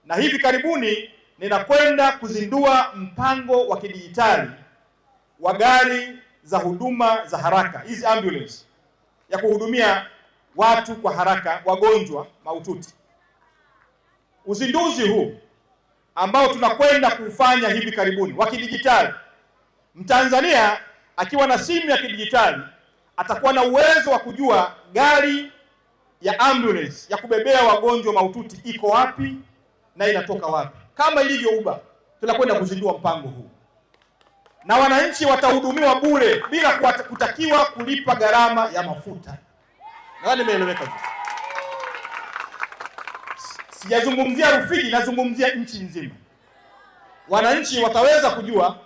na hivi karibuni ninakwenda kuzindua mpango wa kidijitali wa gari za huduma za haraka, hizi ambulance, ya kuhudumia watu kwa haraka, wagonjwa mahututi. Uzinduzi huu ambao tunakwenda kufanya hivi karibuni wa kidijitali, Mtanzania akiwa na simu ya kidijitali atakuwa na uwezo wa kujua gari ya ambulance ya kubebea wagonjwa mahututi iko wapi na inatoka wapi. Kama ilivyo Uber, tunakwenda kuzindua mpango huu, na wananchi watahudumiwa bure bila kutakiwa kulipa gharama ya mafuta. Nadhani nimeeleweka vizuri. Sijazungumzia Rufiji, nazungumzia nchi nzima. Wananchi wataweza kujua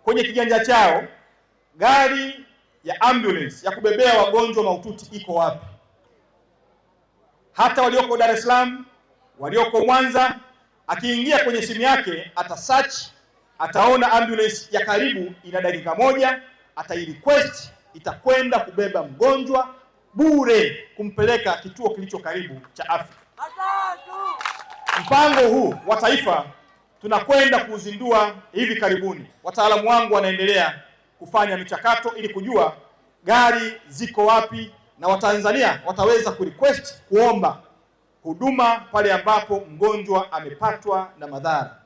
kwenye kiganja chao gari ya ambulance ya kubebea wagonjwa mahututi iko wapi. Hata walioko Dar es Salaam, walioko Mwanza, akiingia kwenye simu yake atasearch, ataona ambulance ya karibu ina dakika moja, atairequest, itakwenda kubeba mgonjwa bure kumpeleka kituo kilicho karibu cha afya. Mpango huu wa taifa tunakwenda kuzindua hivi karibuni. Wataalamu wangu wanaendelea kufanya michakato ili kujua gari ziko wapi, na Watanzania wataweza kurequest, kuomba huduma pale ambapo mgonjwa amepatwa na madhara,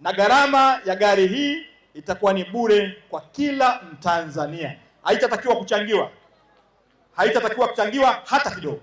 na gharama ya gari hii itakuwa ni bure kwa kila Mtanzania. Haitatakiwa kuchangiwa hata kidogo.